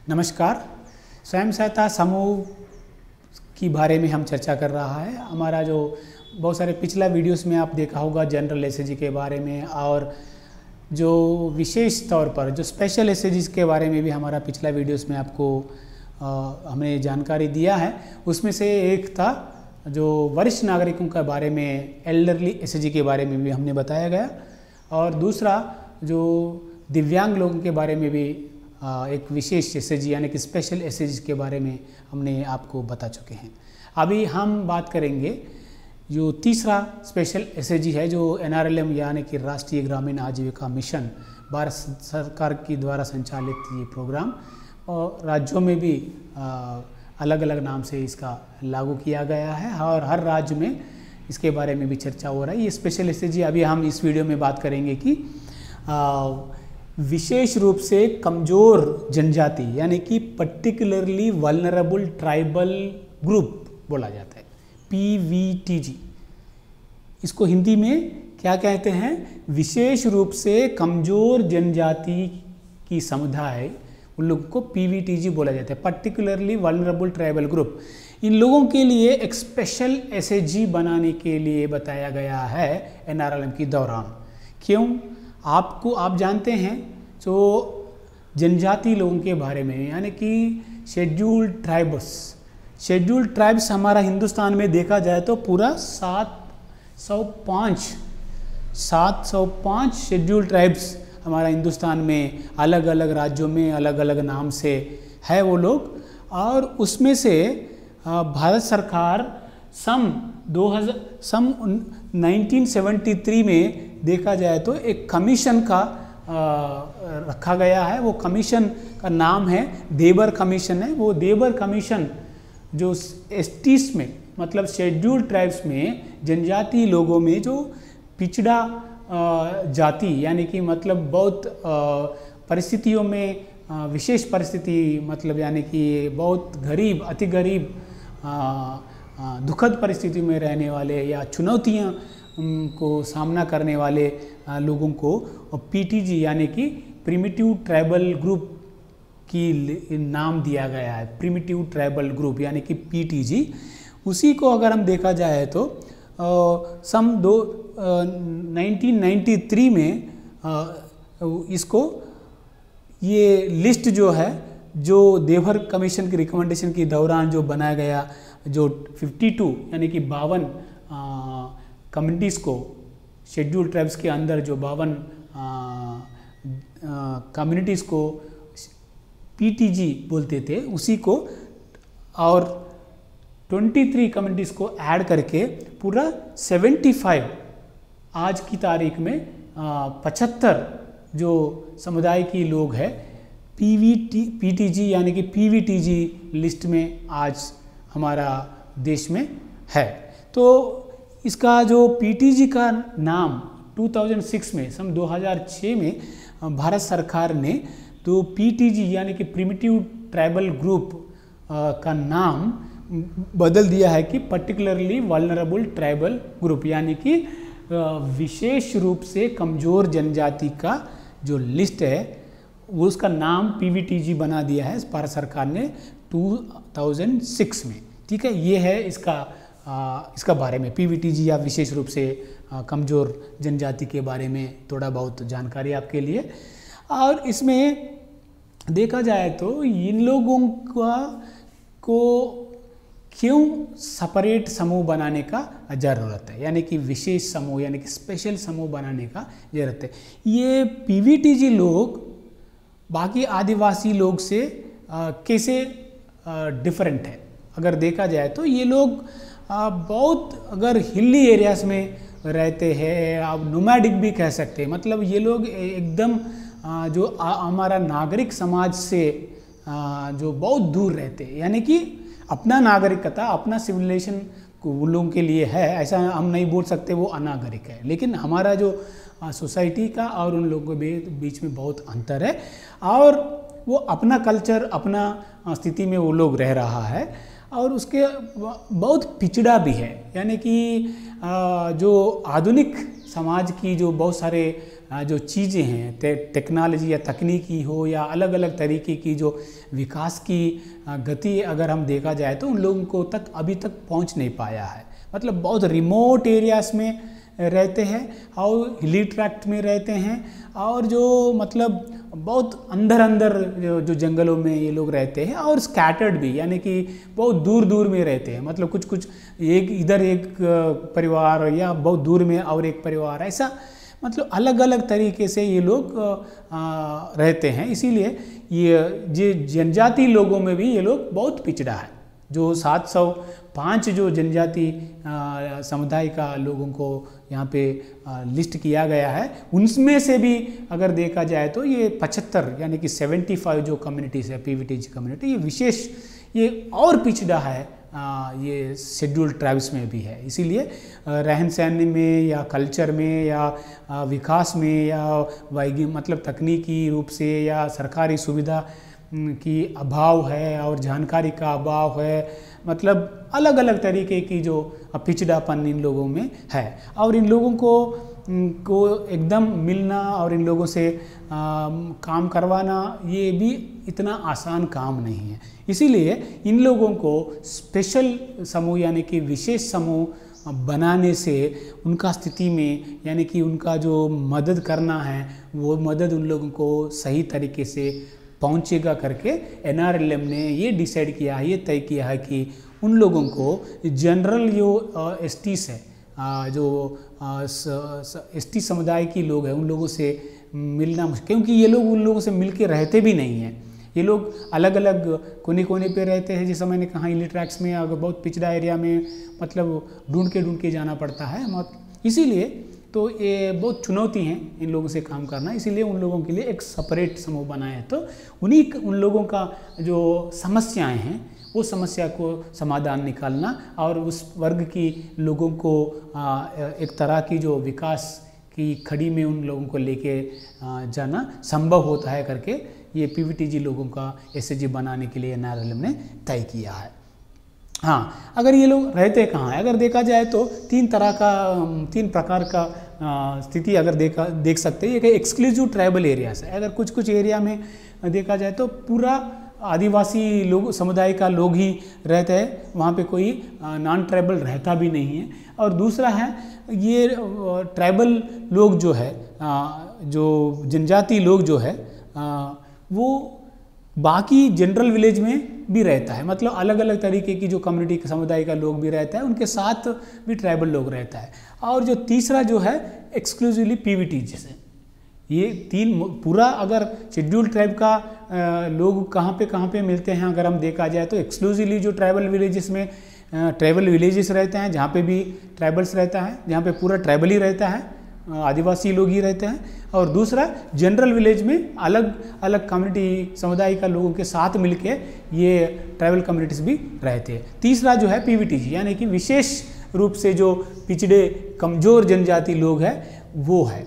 नमस्कार। स्वयं सहायता समूह की बारे में हम चर्चा कर रहा है। हमारा जो बहुत सारे पिछला वीडियोस में आप देखा होगा जनरल एसएचजी के बारे में, और जो विशेष तौर पर जो स्पेशल एसएचजी के बारे में भी हमारा पिछला वीडियोस में आपको हमने जानकारी दिया है। उसमें से एक था जो वरिष्ठ नागरिकों के बारे में, एल्डरली एसएचजी के बारे में भी हमने बताया गया, और दूसरा जो दिव्यांग लोगों के बारे में भी एक विशेष एसएचजी यानी कि स्पेशल एसएचजी के बारे में हमने आपको बता चुके हैं। अभी हम बात करेंगे जो तीसरा स्पेशल एसएचजी है, जो एनआरएलएम यानी कि राष्ट्रीय ग्रामीण आजीविका मिशन, भारत सरकार की द्वारा संचालित ये प्रोग्राम, और राज्यों में भी अलग अलग नाम से इसका लागू किया गया है और हर राज्य में इसके बारे में भी चर्चा हो रहा है। ये स्पेशल एसएचजी अभी हम इस वीडियो में बात करेंगे कि विशेष रूप से कमज़ोर जनजाति यानी कि पर्टिकुलरली वल्नरेबल ट्राइबल ग्रुप बोला जाता है, पीवीटीजी। इसको हिंदी में क्या कहते हैं? विशेष रूप से कमज़ोर जनजाति की समुदाय, उन लोगों को पीवीटीजी बोला जाता है, पर्टिकुलरली वल्नरेबल ट्राइबल ग्रुप। इन लोगों के लिए एक स्पेशल एसएचजी बनाने के लिए बताया गया है एनआरएलएम के दौरान। क्यों? आप जानते हैं जो जनजाति लोगों के बारे में, यानी कि शेड्यूल्ड ट्राइब्स हमारा हिंदुस्तान में देखा जाए तो पूरा 705 शेड्यूल्ड ट्राइब्स हमारा हिंदुस्तान में अलग अलग राज्यों में अलग अलग नाम से है वो लोग। और उसमें से भारत सरकार सन 1973 में देखा जाए तो एक कमीशन का रखा गया है। वो कमीशन का नाम है देबर कमीशन है। वो देबर कमीशन जो एसटीज में, मतलब शेड्यूल्ड ट्राइब्स में, जनजाति लोगों में जो पिछड़ा जाति यानी कि मतलब बहुत परिस्थितियों में विशेष परिस्थिति, मतलब यानी कि बहुत गरीब, अति गरीब, दुखद परिस्थिति में रहने वाले या चुनौतियां को सामना करने वाले लोगों को पीटीजी यानी कि प्रिमिटिव ट्राइबल ग्रुप की नाम दिया गया है। प्रिमिटिव ट्राइबल ग्रुप यानी कि पीटीजी। उसी को अगर हम देखा जाए तो सन 1993 में इसको ये लिस्ट जो है, जो देवर कमीशन की रिकमेंडेशन के दौरान जो बनाया गया, जो 52 यानी कि 52 कम्युनिटीज़ को, शेड्यूल्ड ट्राइब्स के अंदर जो 52 कम्युनिटीज़ को पीटीजी बोलते थे, उसी को और 23 कम्युनिटीज़ को ऐड करके पूरा 75, आज की तारीख में 75 जो समुदाय की लोग हैं पीटीजी यानी कि पीवीटीजी लिस्ट में आज हमारा देश में है। तो इसका जो पीटीजी का नाम 2006 में, सन 2006 में भारत सरकार ने तो पीटीजी यानी कि प्रिमिटिव ट्राइबल ग्रुप का नाम बदल दिया है कि पर्टिकुलरली वल्नरेबल ट्राइबल ग्रुप, यानी कि विशेष रूप से कमज़ोर जनजाति का जो लिस्ट है वो उसका नाम पीवीटीजी बना दिया है भारत सरकार ने 2006 में। ठीक है, ये है इसका बारे में, पीवीटीजी या विशेष रूप से कमज़ोर जनजाति के बारे में थोड़ा बहुत जानकारी आपके लिए। और इसमें देखा जाए तो इन लोगों को क्यों सेपरेट समूह बनाने का ज़रूरत है, यानी कि विशेष समूह यानी कि स्पेशल समूह बनाने का ज़रूरत है। ये पीवीटीजी लोग बाकी आदिवासी लोग से कैसे डिफरेंट है? अगर देखा जाए तो ये लोग बहुत, अगर हिली एरियाज में रहते हैं, आप नोमैडिक भी कह सकते हैं, मतलब ये लोग एकदम जो हमारा नागरिक समाज से जो बहुत दूर रहते हैं, यानी कि अपना नागरिकता, अपना सिविलाइजेशन उन लोगों के लिए है, ऐसा हम नहीं बोल सकते वो अनागरिक है। लेकिन हमारा जो सोसाइटी का और उन लोगों के बीच में बहुत अंतर है, और वो अपना कल्चर, अपना स्थिति में वो लोग रह रहा है, और उसके बहुत पिछड़ा भी है। यानी कि जो आधुनिक समाज की जो बहुत सारे जो चीज़ें हैं, टेक्नोलॉजी या तकनीकी हो या अलग अलग तरीके की जो विकास की गति अगर हम देखा जाए तो उन लोगों को तक अभी तक पहुंच नहीं पाया है। मतलब बहुत रिमोट एरियाज में रहते हैं और हिली ट्रैक्ट में रहते हैं, और जो मतलब बहुत अंदर अंदर जो जंगलों में ये लोग रहते हैं, और स्कैटर्ड भी, यानी कि बहुत दूर दूर में रहते हैं। मतलब कुछ कुछ एक इधर एक परिवार या बहुत दूर में और एक परिवार, ऐसा मतलब अलग अलग तरीके से ये लोग रहते हैं। इसीलिए ये जनजाति लोगों में भी ये लोग बहुत पिछड़ा है। जो 705 जो जनजाति समुदाय का लोगों को यहाँ पे लिस्ट किया गया है, उनमें से भी अगर देखा जाए तो ये 75 यानी कि 75 जो कम्युनिटीज़ है, पीवीटीजी कम्युनिटी, ये विशेष, ये और पिछड़ा है, ये शेड्यूल्ड ट्राइब्स में भी है। इसीलिए रहन सहन में या कल्चर में या विकास में या मतलब तकनीकी रूप से या सरकारी सुविधा की अभाव है और जानकारी का अभाव है, मतलब अलग अलग तरीके की जो पिछड़ापन इन लोगों में है। और इन लोगों को एकदम मिलना और इन लोगों से काम करवाना ये भी इतना आसान काम नहीं है। इसीलिए इन लोगों को स्पेशल समूह यानी कि विशेष समूह बनाने से उनका स्थिति में, यानी कि उनका जो मदद करना है वो मदद उन लोगों को सही तरीके से पहुंचेगा करके एनआरएलएम ने ये डिसाइड किया है, ये तय किया है कि उन लोगों को जनरल जो एसटीस है, जो एसटी समुदाय की लोग हैं, उन लोगों से मिलना मुश्किल, क्योंकि ये लोग उन लोगों से मिल के रहते भी नहीं हैं। ये लोग अलग अलग कोने कोने पे रहते हैं, जैसा मैंने कहा हिली ट्रैक्स में, अगर बहुत पिछड़ा एरिया में मतलब ढूंढ के जाना पड़ता है। इसीलिए तो ये बहुत चुनौती हैं इन लोगों से काम करना। इसीलिए उन लोगों के लिए एक सेपरेट समूह बनाया है। तो उन लोगों का जो समस्याएं हैं वो समस्या को समाधान निकालना और उस वर्ग की लोगों को एक तरह की जो विकास की खड़ी में उन लोगों को लेके जाना संभव होता है करके ये पीवीटीजी लोगों का एसएचजी बनाने के लिए एनआरएलएम ने तय किया है। हाँ, अगर ये लोग रहते कहाँ हैं, अगर देखा जाए तो तीन प्रकार का स्थिति अगर देख सकते हैं। एक एक्सक्लूसिव ट्राइबल एरियाज है। अगर कुछ एरिया में देखा जाए तो पूरा आदिवासी लोग समुदाय का लोग ही रहते हैं, वहाँ पे कोई नॉन ट्राइबल रहता भी नहीं है। और दूसरा है ये ट्राइबल लोग जो है, जो जनजाति लोग जो है वो बाकी जनरल विलेज में भी रहता है। मतलब अलग अलग तरीके की जो कम्युनिटी समुदाय का लोग भी रहता है, उनके साथ भी ट्राइबल लोग रहता है। और जो तीसरा जो है एक्सक्लूसिवली पीवीटीजी से, ये तीन पूरा अगर शेड्यूल्ड ट्राइब का लोग कहाँ पे मिलते हैं अगर हम देखा जाए तो एक्सक्लूसिवली जो ट्राइबल विलेजेस में ट्राइबल विलेजेस रहते हैं, जहाँ पे भी ट्राइबल्स रहता है, जहाँ पे पूरा ट्राइबल ही रहता है, आदिवासी लोग ही रहते हैं। और दूसरा जनरल विलेज में अलग अलग कम्युनिटी समुदाय का लोगों के साथ मिलके ये ट्राइबल कम्युनिटीज़ भी रहते हैं। तीसरा जो है पीवीटीजी यानी कि विशेष रूप से जो पिछड़े कमज़ोर जनजाति लोग हैं वो है।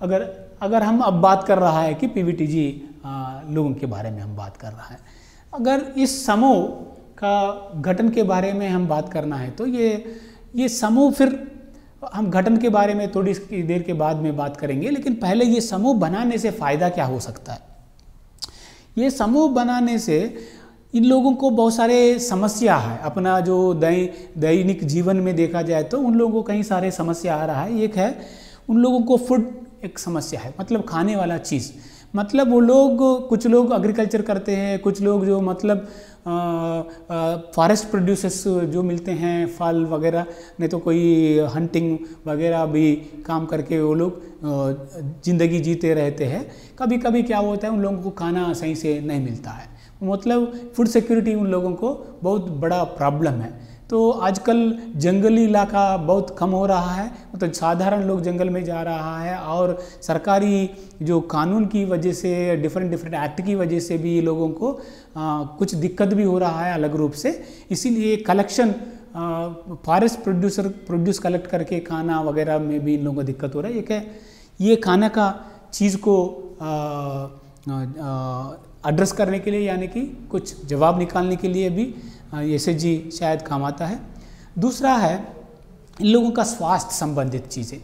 अगर हम अब बात कर रहा है कि पीवीटीजी लोगों के बारे में हम बात कर रहा है, अगर इस समूह का गठन के बारे में हम बात करना है तो ये समूह, फिर हम गठन के बारे में थोड़ी देर के बाद में बात करेंगे, लेकिन पहले ये समूह बनाने से फ़ायदा क्या हो सकता है। ये समूह बनाने से इन लोगों को बहुत सारे समस्या है, अपना जो दैनिक जीवन में देखा जाए तो उन लोगों को कई सारे समस्या आ रहा है। एक है उन लोगों को फूड एक समस्या है, मतलब खाने वाला चीज़। मतलब वो लोग, कुछ लोग एग्रीकल्चर करते हैं, कुछ लोग जो मतलब फॉरेस्ट प्रोड्यूसर्स जो मिलते हैं फल वगैरह, नहीं तो कोई हंटिंग वगैरह भी काम करके वो लोग ज़िंदगी जीते रहते हैं। कभी कभी क्या होता है उन लोगों को खाना सही से नहीं मिलता है, मतलब फूड सिक्योरिटी उन लोगों को बहुत बड़ा प्रॉब्लम है। तो आजकल जंगली इलाका बहुत कम हो रहा है, मतलब साधारण लोग जंगल में जा रहा है, और सरकारी जो कानून की वजह से, डिफरेंट एक्ट की वजह से भी लोगों को कुछ दिक्कत भी हो रहा है अलग रूप से। इसीलिए कलेक्शन फॉरेस्ट प्रोड्यूस कलेक्ट करके खाना वगैरह में भी इन लोगों को दिक्कत हो रहा है। एक है ये खाना का चीज़ को एड्रेस करने के लिए, यानी कि कुछ जवाब निकालने के लिए भी एसएचजी शायद काम आता है। दूसरा है इन लोगों का स्वास्थ्य संबंधित चीज़ें।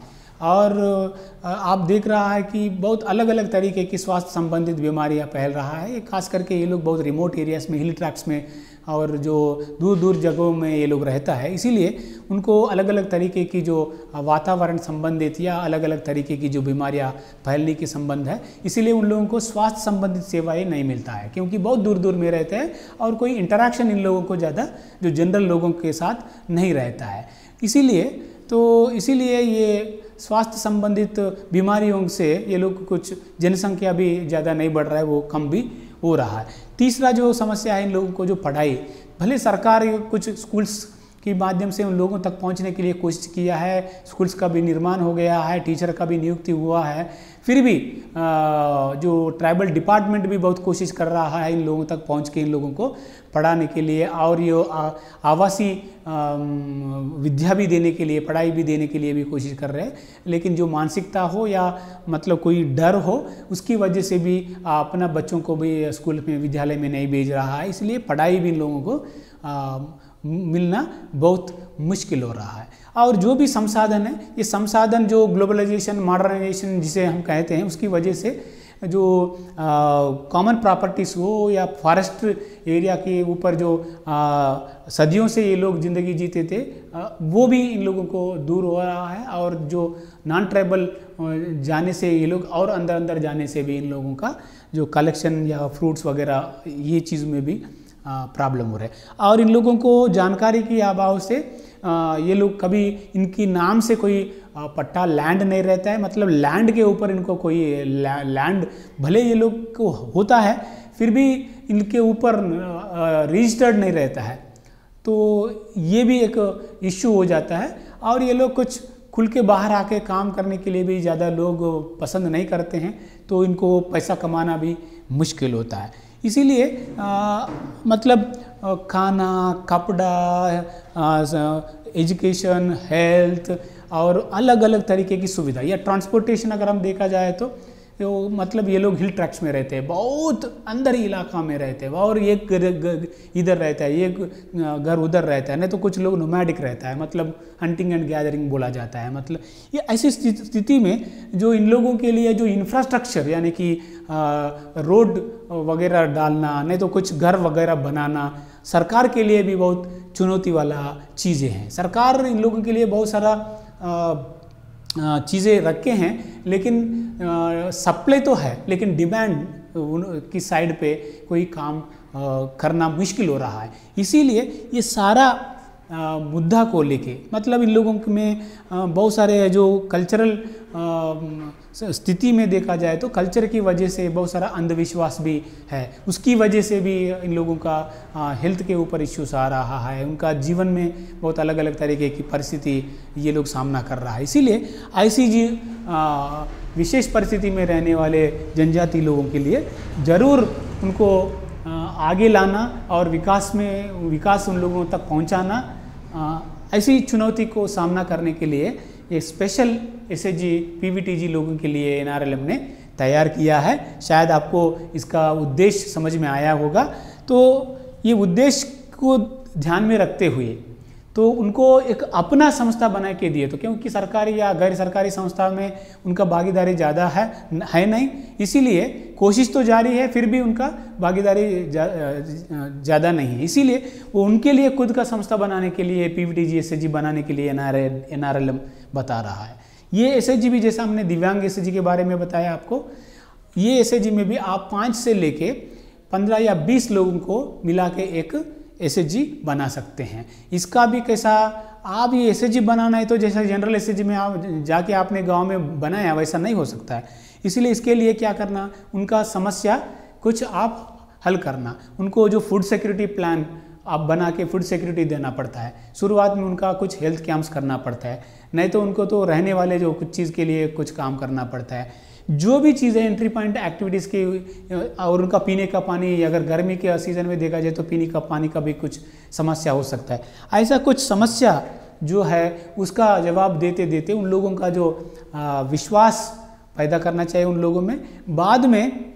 और आप देख रहा है कि बहुत अलग अलग तरीके की स्वास्थ्य संबंधित बीमारियां फैल रहा है। खास करके ये लोग बहुत रिमोट एरियाज में, हिल ट्रैक्स में और जो दूर दूर जगहों में ये लोग रहता है, इसीलिए उनको अलग अलग तरीके की जो वातावरण संबंधित या अलग अलग तरीके की जो बीमारियां फैलने की संबंध है, इसीलिए उन लोगों को स्वास्थ्य संबंधित सेवाएं नहीं मिलता है, क्योंकि बहुत दूर दूर में रहते हैं और कोई इंटरेक्शन इन लोगों को ज़्यादा जो जनरल लोगों के साथ नहीं रहता है। इसीलिए ये स्वास्थ्य संबंधित बीमारियों से ये लोग कुछ जनसंख्या भी ज़्यादा नहीं बढ़ रहा है, वो कम भी हो रहा है। तीसरा जो समस्या है इन लोगों को, जो पढ़ाई, भले सरकार कुछ स्कूल्स के माध्यम से उन लोगों तक पहुंचने के लिए कोशिश किया है, स्कूल्स का भी निर्माण हो गया है, टीचर का भी नियुक्ति हुआ है, फिर भी जो ट्राइबल डिपार्टमेंट भी बहुत कोशिश कर रहा है इन लोगों तक पहुंच के इन लोगों को पढ़ाने के लिए, और ये आवासीय विद्या भी देने के लिए, पढ़ाई भी देने के लिए भी कोशिश कर रहे हैं। लेकिन जो मानसिकता हो या मतलब कोई डर हो, उसकी वजह से भी अपना बच्चों को भी स्कूल में, विद्यालय में नहीं भेज रहा है, इसलिए पढ़ाई भी इन लोगों को मिलना बहुत मुश्किल हो रहा है। और जो भी संसाधन है, ये संसाधन जो ग्लोबलाइजेशन, मॉडर्नाइजेशन जिसे हम कहते हैं, उसकी वजह से जो कॉमन प्रॉपर्टीज़ हो या फॉरेस्ट एरिया के ऊपर जो सदियों से ये लोग ज़िंदगी जीते थे, वो भी इन लोगों को दूर हो रहा है। और जो नॉन ट्राइबल जाने से ये लोग और अंदर अंदर जाने से भी इन लोगों का जो कलेक्शन या फ्रूट्स वगैरह, ये चीज़ में भी प्रॉब्लम हो रहा है। और इन लोगों को जानकारी के अभाव से ये लोग कभी, इनकी नाम से कोई पट्टा लैंड नहीं रहता है, मतलब लैंड के ऊपर इनको कोई लैंड भले ये लोग को होता है, फिर भी इनके ऊपर रजिस्टर्ड नहीं रहता है, तो ये भी एक इश्यू हो जाता है। और ये लोग कुछ खुल के बाहर आके काम करने के लिए भी ज़्यादा लोग पसंद नहीं करते हैं, तो इनको पैसा कमाना भी मुश्किल होता है। इसीलिए मतलब खाना, कपड़ा, एजुकेशन, हेल्थ और अलग अलग तरीके की सुविधा या ट्रांसपोर्टेशन अगर हम देखा जाए तो मतलब ये लोग हिल ट्रैक्स में रहते हैं, बहुत अंदर ही इलाका में रहते हैं, और एक घर इधर रहता है, एक घर उधर रहता है, नहीं तो कुछ लोग नोमैडिक रहता है, मतलब हंटिंग एंड गैदरिंग बोला जाता है। मतलब ये ऐसी स्थिति में जो इन लोगों के लिए जो इंफ्रास्ट्रक्चर, यानी कि रोड वगैरह डालना, नहीं तो कुछ घर वगैरह बनाना, सरकार के लिए भी बहुत चुनौती वाला चीज़ें हैं। सरकार इन लोगों के लिए बहुत सारा चीज़ें रखे हैं, लेकिन सप्लाई तो है, लेकिन डिमांड की साइड पे कोई काम करना मुश्किल हो रहा है। इसीलिए ये सारा मुद्दा को लेके, मतलब इन लोगों में बहुत सारे जो कल्चरल स्थिति में देखा जाए तो कल्चर की वजह से बहुत सारा अंधविश्वास भी है, उसकी वजह से भी इन लोगों का हेल्थ के ऊपर इश्यूज आ रहा है, उनका जीवन में बहुत अलग अलग तरीके की परिस्थिति ये लोग सामना कर रहा है। इसीलिए ICG विशेष परिस्थिति में रहने वाले जनजाति लोगों के लिए ज़रूर उनको आगे लाना और विकास उन लोगों तक पहुंचाना, ऐसी चुनौती को सामना करने के लिए ये स्पेशल SHG PVTG लोगों के लिए NRLM ने तैयार किया है। शायद आपको इसका उद्देश्य समझ में आया होगा। तो ये उद्देश्य को ध्यान में रखते हुए तो उनको एक अपना संस्था बना के दिए, तो क्योंकि सरकारी या गैर सरकारी संस्था में उनका भागीदारी ज़्यादा है नहीं, इसीलिए कोशिश तो जारी है, फिर भी उनका भागीदारी ज़्यादा नहीं है। इसीलिए वो उनके लिए खुद का संस्था बनाने के लिए PVTG SHG बनाने के लिए NRLM बता रहा है। ये SHG भी, जैसा हमने दिव्यांग SHG के बारे में बताया आपको, ये SHG में भी आप 5 से लेके 15 या 20 लोगों को मिला के एक SHG बना सकते हैं। इसका भी कैसा, आप ये SHG बनाना है तो जैसा जनरल SHG में आप जाके आपने गांव में बनाया वैसा नहीं हो सकता है। इसलिए इसके लिए क्या करना, उनका समस्या कुछ आप हल करना, उनको जो फूड सिक्योरिटी प्लान आप बना के फूड सिक्योरिटी देना पड़ता है। शुरुआत में उनका कुछ हेल्थ कैंप्स करना पड़ता है, नहीं तो उनको तो रहने वाले जो कुछ चीज़ के लिए कुछ काम करना पड़ता है। जो भी चीज़ें एंट्री पॉइंट एक्टिविटीज़ की, और उनका पीने का पानी, अगर गर्मी के सीज़न में देखा जाए तो पीने का पानी का भी कुछ समस्या हो सकता है। ऐसा कुछ समस्या जो है उसका जवाब देते देते उन लोगों का जो विश्वास पैदा करना चाहिए उन लोगों में, बाद में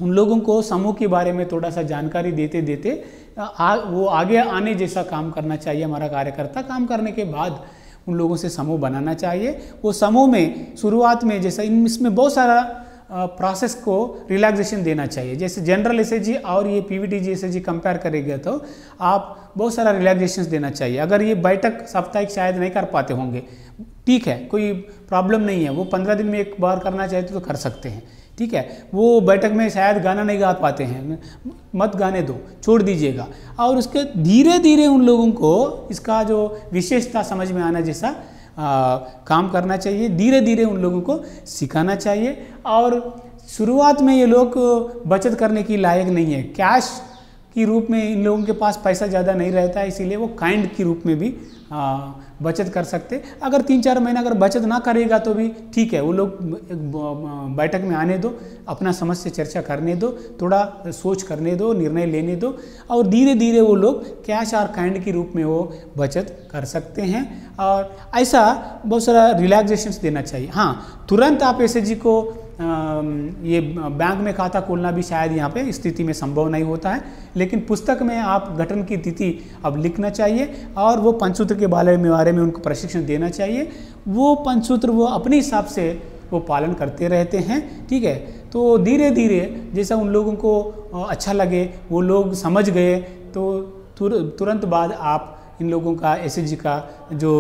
उन लोगों को समूह के बारे में थोड़ा सा जानकारी देते देते वो आगे आने जैसा काम करना चाहिए हमारा कार्यकर्ता। काम करने के बाद उन लोगों से समूह बनाना चाहिए। वो समूह में शुरुआत में जैसा इसमें बहुत सारा प्रोसेस को रिलैक्सेशन देना चाहिए। जैसे जनरल एसएचजी और ये पीवीटीजी एसएचजी कंपेयर करेंगे तो आप बहुत सारा रिलैक्सेशन देना चाहिए। अगर ये बैठक साप्ताहिक शायद नहीं कर पाते होंगे, ठीक है, कोई प्रॉब्लम नहीं है, वो 15 दिन में एक बार करना चाहते तो कर सकते हैं, ठीक है। वो बैठक में शायद गाना नहीं गा पाते हैं, मत गाने दो, छोड़ दीजिएगा। और उसके धीरे धीरे उन लोगों को इसका जो विशेषता समझ में आना जैसा काम करना चाहिए, धीरे धीरे उन लोगों को सिखाना चाहिए। और शुरुआत में ये लोग बचत करने की लायक नहीं है, कैश की रूप में इन लोगों के पास पैसा ज़्यादा नहीं रहता है, इसीलिए वो काइंड के रूप में भी बचत कर सकते। अगर 3-4 महीना अगर बचत ना करेगा तो भी ठीक है, वो लोग बैठक में आने दो, अपना समझ से चर्चा करने दो, थोड़ा सोच करने दो, निर्णय लेने दो, और धीरे धीरे वो लोग कैश और काइंड के रूप में वो बचत कर सकते हैं। और ऐसा बहुत सारा रिलैक्सेशंस देना चाहिए। हाँ, तुरंत आप एसएचजी को ये बैंक में खाता खोलना भी शायद यहाँ पे स्थिति में संभव नहीं होता है, लेकिन पुस्तक में आप गठन की तिथि अब लिखना चाहिए और वो पंचसूत्र के बारे में उनको प्रशिक्षण देना चाहिए। वो पंचसूत्र वो अपने हिसाब से वो पालन करते रहते हैं, ठीक है। तो धीरे धीरे जैसा उन लोगों को अच्छा लगे, वो लोग समझ गए, तो तुरंत बाद आप इन लोगों का एसएचजी का जो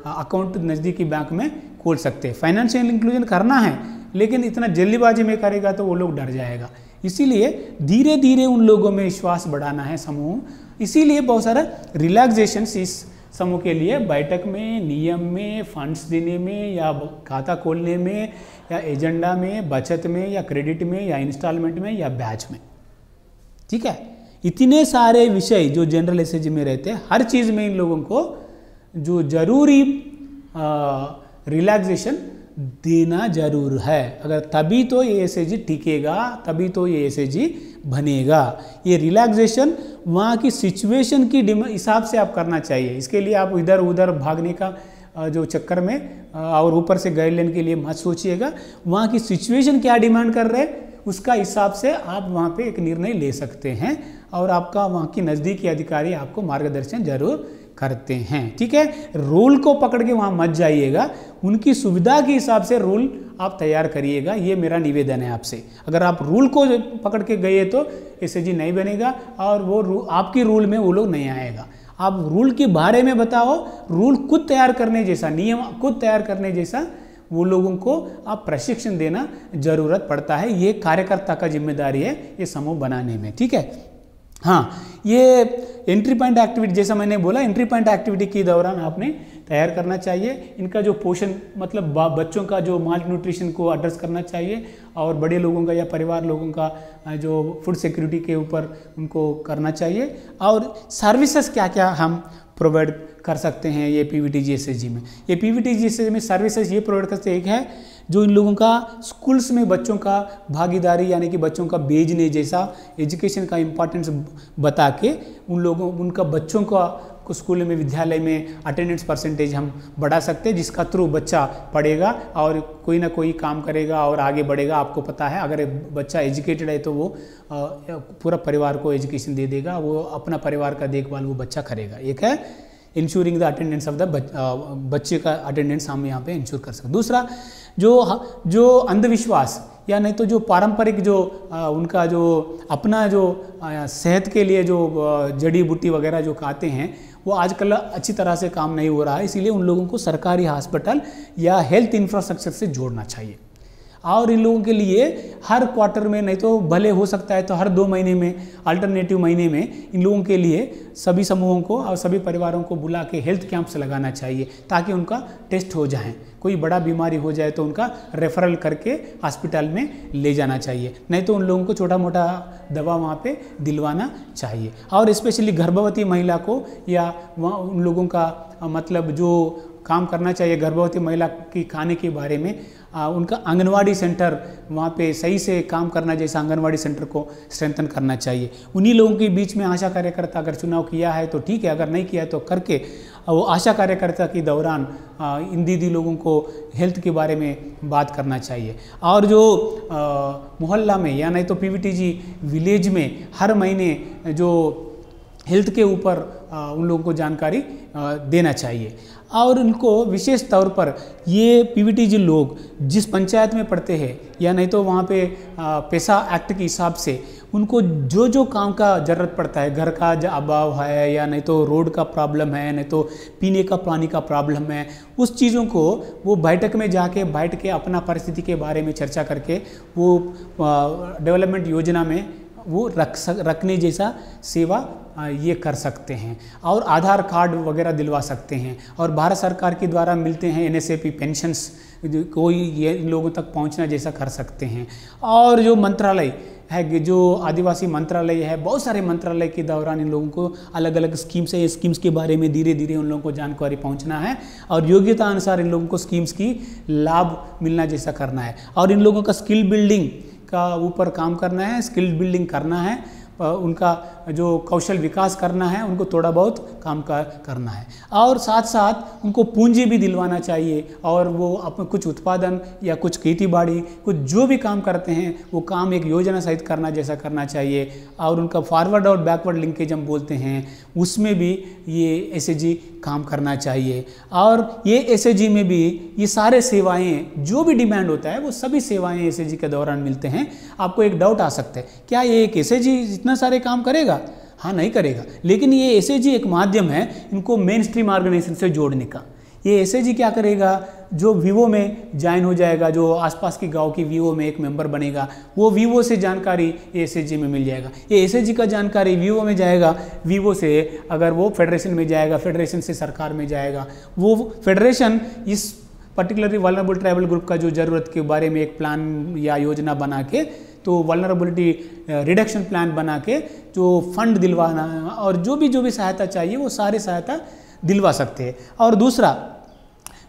अकाउंट नज़दीकी बैंक में खोल सकते हैं। फाइनेंशियल इंक्लूजन करना है, लेकिन इतना जल्दीबाजी में करेगा तो वो लोग डर जाएगा। इसीलिए धीरे धीरे उन लोगों में विश्वास बढ़ाना है समूह, इसीलिए बहुत सारा रिलैक्सेशंस इस समूह के लिए बैठक में, नियम में, फंड्स देने में, या खाता खोलने में, या एजेंडा में, बचत में, या क्रेडिट में, या इंस्टॉलमेंट में, या ब्याज में, ठीक है। इतने सारे विषय जो जनरल एसएचजी में रहते हैं, हर चीज़ में इन लोगों को जो जरूरी रिलैक्सेशन देना जरूर है। अगर तभी तो ये एसएचजी टिकेगा, तभी तो ये एसएचजी बनेगा। ये रिलैक्सेशन वहाँ की सिचुएशन की हिसाब से आप करना चाहिए। इसके लिए आप इधर उधर भागने का जो चक्कर में और ऊपर से गाइडलाइन के लिए मत सोचिएगा। वहाँ की सिचुएशन क्या डिमांड कर रहे हैं, उसका हिसाब से आप वहाँ पे एक निर्णय ले सकते हैं, और आपका वहाँ की नज़दीकी अधिकारी आपको मार्गदर्शन जरूर करते हैं, ठीक है। रूल को पकड़ के वहाँ मत जाइएगा, उनकी सुविधा के हिसाब से रूल आप तैयार करिएगा, ये मेरा निवेदन है आपसे। अगर आप रूल को पकड़ के गए तो एसएचजी नहीं बनेगा, और वो आपकी रूल में वो लोग नहीं आएगा। आप रूल के बारे में बताओ, रूल खुद तैयार करने जैसा, नियम खुद तैयार करने जैसा वो लोगों को आप प्रशिक्षण देना जरूरत पड़ता है। ये कार्यकर्ता का जिम्मेदारी है ये समूह बनाने में, ठीक है। हाँ, ये एंट्री पॉइंट एक्टिविटी, जैसा मैंने बोला, एंट्री पॉइंट एक्टिविटी के दौरान आपने तैयार करना चाहिए। इनका जो पोषण मतलब बच्चों का जो माल न्यूट्रिशन को एड्रेस करना चाहिए, और बड़े लोगों का या परिवार लोगों का जो फूड सिक्योरिटी के ऊपर उनको करना चाहिए। और सर्विसेज क्या क्या हम प्रोवाइड कर सकते हैं ये पीवीटीजी एसएचजी में। ये पीवीटीजी एसएचजी में सर्विसेज ये प्रोवाइड करते हैं, एक है जो इन लोगों का स्कूल्स में बच्चों का भागीदारी, यानी कि बच्चों का भेजने जैसा एजुकेशन का इम्पोर्टेंस बता के उनका बच्चों को स्कूल में, विद्यालय में अटेंडेंस परसेंटेज हम बढ़ा सकते हैं, जिसका थ्रू बच्चा पढ़ेगा और कोई ना कोई काम करेगा और आगे बढ़ेगा। आपको पता है, अगर बच्चा एजुकेटेड है तो वो पूरा परिवार को एजुकेशन दे देगा, वो अपना परिवार का देखभाल वो बच्चा करेगा। एक है ensuring the attendance of the बच्चे का अटेंडेंस हम यहाँ पे इंश्योर कर सकते हैं। दूसरा जो अंधविश्वास या नहीं तो जो पारंपरिक जो उनका जो अपना जो सेहत के लिए जो जड़ी बूटी वगैरह जो खाते हैं, वो आजकल अच्छी तरह से काम नहीं हो रहा है। इसीलिए उन लोगों को सरकारी हॉस्पिटल या हेल्थ इंफ्रास्ट्रक्चर से जोड़ना चाहिए। और इन लोगों के लिए हर क्वार्टर में, नहीं तो भले हो सकता है तो हर 2 महीने में, अल्टरनेटिव महीने में इन लोगों के लिए सभी समूहों को और सभी परिवारों को बुला के हेल्थ कैंप्स लगाना चाहिए, ताकि उनका टेस्ट हो जाए। कोई बड़ा बीमारी हो जाए तो उनका रेफरल करके हॉस्पिटल में ले जाना चाहिए, नहीं तो उन लोगों को छोटा मोटा दवा वहाँ पे दिलवाना चाहिए। और स्पेशली गर्भवती महिला को या वहाँ उन लोगों का मतलब जो काम करना चाहिए गर्भवती महिला की खाने के बारे में, उनका आंगनवाड़ी सेंटर वहाँ पे सही से काम करना जैसा आंगनवाड़ी सेंटर को स्ट्रेंथन करना चाहिए। उन्हीं लोगों के बीच में आशा कार्यकर्ता अगर चुनाव किया है तो ठीक है, अगर नहीं किया तो करके वो आशा कार्यकर्ता के दौरान इन दीदी लोगों को हेल्थ के बारे में बात करना चाहिए। और जो मोहल्ला में या नहीं तो पीवीटीजी विलेज में हर महीने जो हेल्थ के ऊपर उन लोगों को जानकारी देना चाहिए। और इनको विशेष तौर पर ये पीवीटीजी लोग जिस पंचायत में पढ़ते हैं या नहीं तो वहाँ पे पैसा एक्ट के हिसाब से उनको जो जो काम का ज़रूरत पड़ता है, घर का अभाव है या नहीं तो रोड का प्रॉब्लम है, नहीं तो पीने का पानी का प्रॉब्लम है, उस चीज़ों को वो बैठक में जाके बैठ के अपना परिस्थिति के बारे में चर्चा करके वो डेवलपमेंट योजना में वो रखने जैसा सेवा ये कर सकते हैं। और आधार कार्ड वगैरह दिलवा सकते हैं और भारत सरकार के द्वारा मिलते हैं NSAP पेंशन्स, कोई ये इन लोगों तक पहुंचना जैसा कर सकते हैं। और जो मंत्रालय है, जो आदिवासी मंत्रालय है, बहुत सारे मंत्रालय के दौरान इन लोगों को अलग अलग स्कीम्स है, स्कीम्स के बारे में धीरे धीरे उन लोगों को जानकारी पहुंचना है और योग्यता अनुसार इन लोगों को स्कीम्स की लाभ मिलना जैसा करना है। और इन लोगों का स्किल बिल्डिंग का ऊपर काम करना है, स्किल बिल्डिंग करना है, उनका जो कौशल विकास करना है, उनको थोड़ा बहुत काम करना है और साथ साथ उनको पूंजी भी दिलवाना चाहिए और वो अपने कुछ उत्पादन या कुछ खेती बाड़ी कुछ जो भी काम करते हैं वो काम एक योजना सहित करना जैसा करना चाहिए। और उनका फॉरवर्ड और बैकवर्ड लिंकेज हम बोलते हैं, उसमें भी ये SHG काम करना चाहिए। और ये SHG में भी ये सारे सेवाएं जो भी डिमांड होता है वो सभी सेवाएं SHG के दौरान मिलते हैं। आपको एक डाउट आ सकता है, क्या ये एक SHG इतना सारे काम करेगा? हाँ, नहीं करेगा, लेकिन ये SHG एक माध्यम है इनको मेन स्ट्रीम ऑर्गेनाइजेशन से जोड़ने का। ये SHG क्या करेगा, जो वीवो में ज्वाइन हो जाएगा, जो आसपास के गांव की वीवो में एक मेंबर बनेगा, वो वीवो से जानकारी SHG में मिल जाएगा। ये SHG का जानकारी वीवो में जाएगा, वीवो से अगर वो फेडरेशन में जाएगा, फेडरेशन से सरकार में जाएगा, वो फेडरेशन इस पर्टिकुलरली वल्नरेबल ट्राइबल ग्रुप का जो ज़रूरत के बारे में एक प्लान या योजना बना के, तो वल्नरेबिलिटी रिडक्शन प्लान बना के जो फंड दिलवाना और जो भी सहायता चाहिए वो सारे सहायता दिलवा सकते हैं। और दूसरा,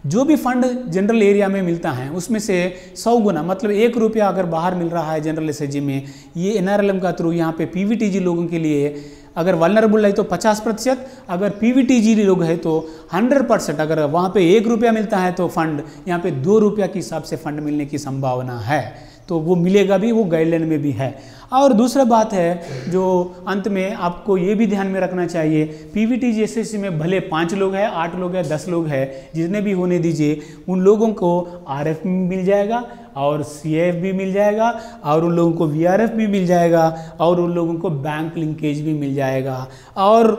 जो भी फंड जनरल एरिया में मिलता है उसमें से 100 गुना, मतलब 1 रुपया अगर बाहर मिल रहा है जनरल SHG में, ये NRLM का थ्रू यहाँ पे PVTG लोगों के लिए अगर वल्नरेबल है तो 50%, अगर PVTG लोग है तो 100%। अगर वहाँ पे 1 रुपया मिलता है तो फंड यहाँ पे 2 रुपया के हिसाब से फंड मिलने की संभावना है, तो वो मिलेगा भी, वो गाइडलाइन में भी है। और दूसरा बात है जो अंत में आपको ये भी ध्यान में रखना चाहिए, PVTG SHG में भले 5 लोग हैं, 8 लोग हैं, 10 लोग हैं, जितने भी होने दीजिए, उन लोगों को RF मिल जाएगा और CAF भी मिल जाएगा और उन लोगों को VRF भी मिल जाएगा और उन लोगों को बैंक लिंकेज भी मिल जाएगा। और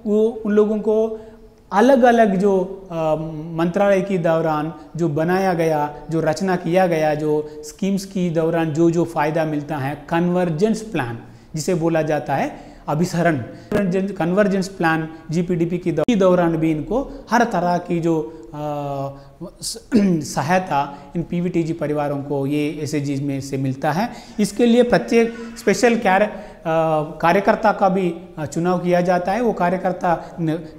वो उन लोगों को अलग अलग जो मंत्रालय के दौरान जो बनाया गया, जो रचना किया गया, जो स्कीम्स की दौरान जो फ़ायदा मिलता है, कन्वर्जेंस प्लान जिसे बोला जाता है, अभिसरण कन्वर्जेंस प्लान GPDP के दौरान भी इनको हर तरह की जो सहायता इन PVTG परिवारों को ये SHG में से मिलता है। इसके लिए प्रत्येक स्पेशल कार्यकर्ता का भी चुनाव किया जाता है। वो कार्यकर्ता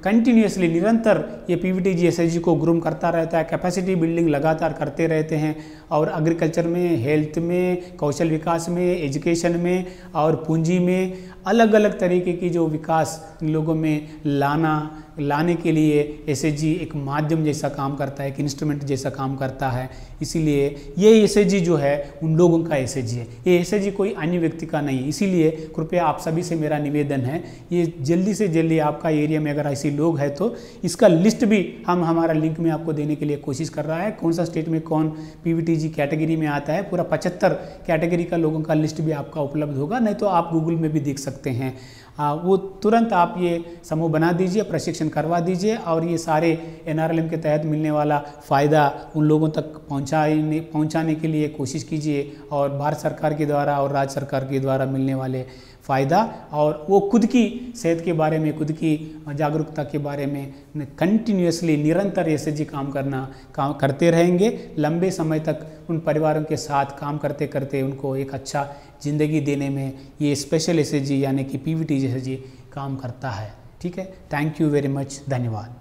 कंटिन्यूसली निरंतर ये PVTG SHG को ग्रूम करता रहता है, कैपेसिटी बिल्डिंग लगातार करते रहते हैं और एग्रीकल्चर में, हेल्थ में, कौशल विकास में, एजुकेशन में और पूंजी में अलग अलग तरीके की जो विकास इन लोगों में लाने के लिए SHG एक माध्यम जैसा काम करता है, एक इंस्ट्रूमेंट जैसा काम करता है। इसीलिए ये SHG जो है उन लोगों का SHG है, ये SHG कोई अन्य व्यक्ति का नहीं। इसीलिए कृपया आप सभी से मेरा निवेदन है, ये जल्दी से जल्दी आपका एरिया में अगर ऐसे लोग हैं तो इसका लिस्ट भी हम हमारा लिंक में आपको देने के लिए कोशिश कर रहा है। कौन सा स्टेट में कौन PVTG कैटेगरी में आता है, पूरा 75 कैटेगरी का लोगों का लिस्ट भी आपका उपलब्ध होगा, नहीं तो आप गूगल में भी देख सकते हैं। वो तुरंत आप ये समूह बना दीजिए, प्रशिक्षण करवा दीजिए और ये सारे NRLM के तहत मिलने वाला फ़ायदा उन लोगों तक पहुंचाने के लिए कोशिश कीजिए और भारत सरकार के द्वारा और राज्य सरकार के द्वारा मिलने वाले फ़ायदा और वो खुद की सेहत के बारे में, खुद की जागरूकता के बारे में कंटिन्यूसली निरंतर SHG काम करते रहेंगे। लंबे समय तक उन परिवारों के साथ काम करते करते उनको एक अच्छा ज़िंदगी देने में ये स्पेशल SHG यानी कि PVTG SHG काम करता है। ठीक है, थैंक यू वेरी मच, धन्यवाद।